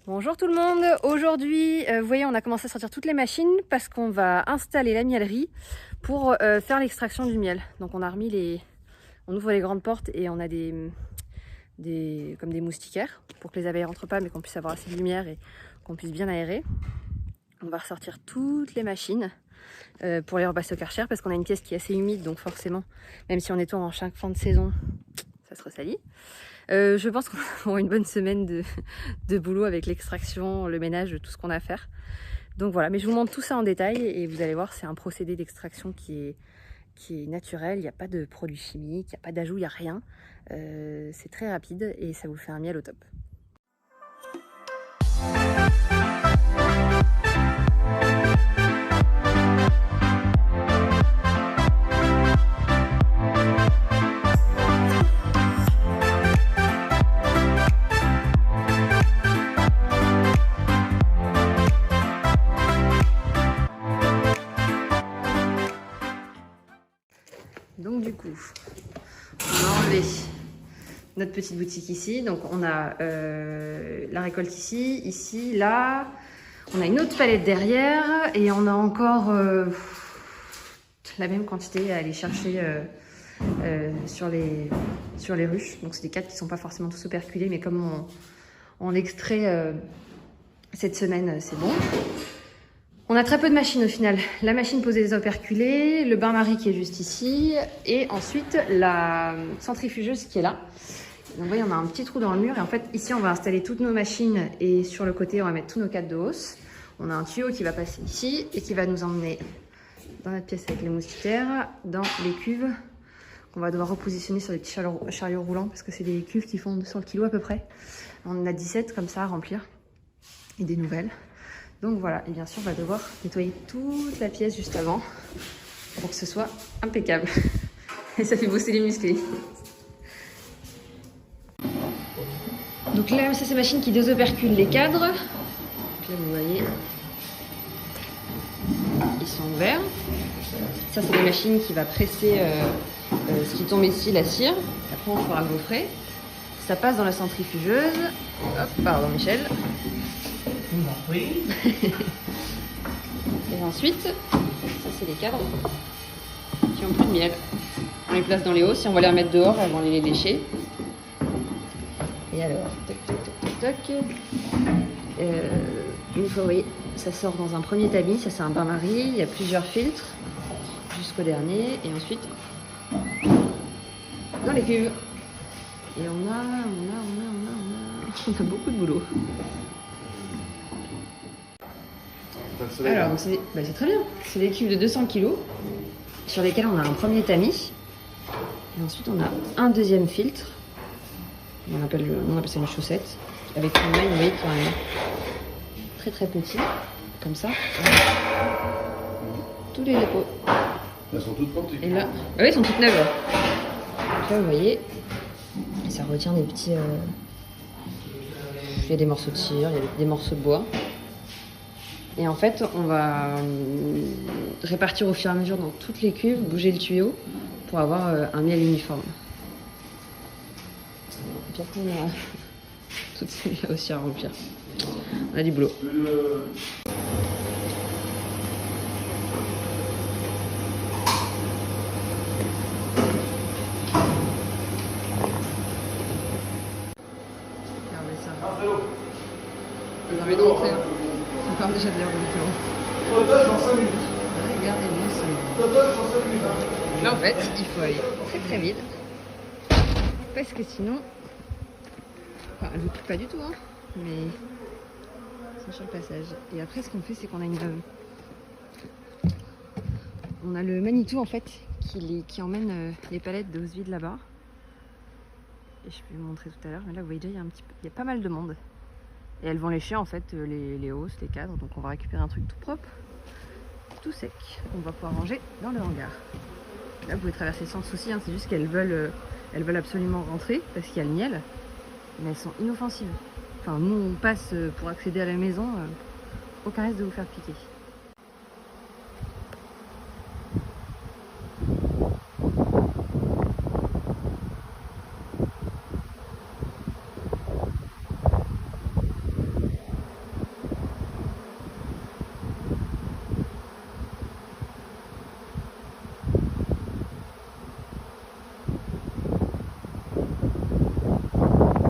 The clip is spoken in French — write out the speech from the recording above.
Bonjour tout le monde, aujourd'hui vous voyez on a commencé à sortir toutes les machines parce qu'on va installer la mielerie pour faire l'extraction du miel. Donc on a remis on ouvre les grandes portes et on a comme des moustiquaires pour que les abeilles rentrent pas mais qu'on puisse avoir assez de lumière et qu'on puisse bien aérer. On va ressortir toutes les machines pour les repasser au Karcher parce qu'on a une pièce qui est assez humide donc forcément même si on nettoie en chaque fin de saison ça se ressalit. Je pense qu'on va avoir une bonne semaine de boulot avec l'extraction, le ménage, tout ce qu'on a à faire. Donc voilà, mais je vous montre tout ça en détail et vous allez voir, c'est un procédé d'extraction qui est naturel, il n'y a pas de produits chimiques, il n'y a pas d'ajout, il n'y a rien. C'est très rapide et ça vous fait un miel au top. Donc du coup, on a enlevé notre petite boutique ici. Donc on a la récolte ici, ici, là. On a une autre palette derrière et on a encore la même quantité à aller chercher sur les ruches. Donc c'est des cadres qui ne sont pas forcément tous operculés, mais comme on l'extrait cette semaine, c'est bon. On a très peu de machines au final. La machine posée des operculés, le bain-marie qui est juste ici, et ensuite la centrifugeuse qui est là. Donc vous voyez, on a un petit trou dans le mur, et en fait ici on va installer toutes nos machines, et sur le côté on va mettre tous nos cadres de hausse. On a un tuyau qui va passer ici, et qui va nous emmener dans notre pièce avec les moustiquaires, dans les cuves, qu'on va devoir repositionner sur des petits chariots roulants, parce que c'est des cuves qui font 200 kg à peu près. On en a 17 comme ça à remplir, et des nouvelles. Donc voilà, et bien sûr on va devoir nettoyer toute la pièce juste avant pour que ce soit impeccable. Et ça fait bosser les muscles. Donc là c'est ces machines qui désoperculent les cadres. Donc là vous voyez, ils sont ouverts. Ça c'est la machine qui va presser ce qui tombe ici, la cire. Après on fera gaufrer. Ça passe dans la centrifugeuse. Hop, pardon Michel. Oui. Et ensuite, ça c'est les cadres qui ont plus de miel. On les place dans les hausses, si on va les remettre dehors, elles vont les lécher. Et alors, toc toc toc toc toc. Une fois, vous voyez, ça sort dans un premier tamis, ça c'est un bain-marie, il y a plusieurs filtres jusqu'au dernier, et ensuite dans les cuves. Et on a beaucoup de boulot. Alors, c'est très bien. C'est des cuves de 200 kg sur lesquels on a un premier tamis. Et ensuite, on a un deuxième filtre. On appelle ça une chaussette. Avec une maille, vous voyez, qui est très très petit. Comme ça. Tous les dépôts. Elles sont toutes portées. Et là, oui, elles sont toutes neuves. Donc là, vous voyez, ça retient des petits. Il y a des morceaux de cire, il y a des morceaux de bois. Et en fait, on va répartir au fur et à mesure dans toutes les cuves, bouger le tuyau pour avoir un miel uniforme. Et puis après, on a toutes celles-là aussi à remplir. On a du boulot. Regardez ça. Vous avez d'entrer. On parle déjà de l'air de regardez-moi ça. Là en fait, il faut aller très très vite. Parce que sinon... Enfin, elle ne coupe pas du tout, hein. Mais... c'est sur le passage. Et après, ce qu'on fait, c'est qu'on a on a le Manitou en fait, qui emmène les palettes de hausse vide là-bas. Et je vais vous montrer tout à l'heure. Mais là, vous voyez déjà, il y a pas mal de monde. Et elles vont lécher en fait les hausses, les cadres, donc on va récupérer un truc tout propre, tout sec, qu'on va pouvoir ranger dans le hangar. Là vous pouvez traverser sans souci, hein, c'est juste qu'elles veulent absolument rentrer parce qu'il y a le miel, mais elles sont inoffensives. Enfin nous on passe pour accéder à la maison, aucun risque de vous faire piquer.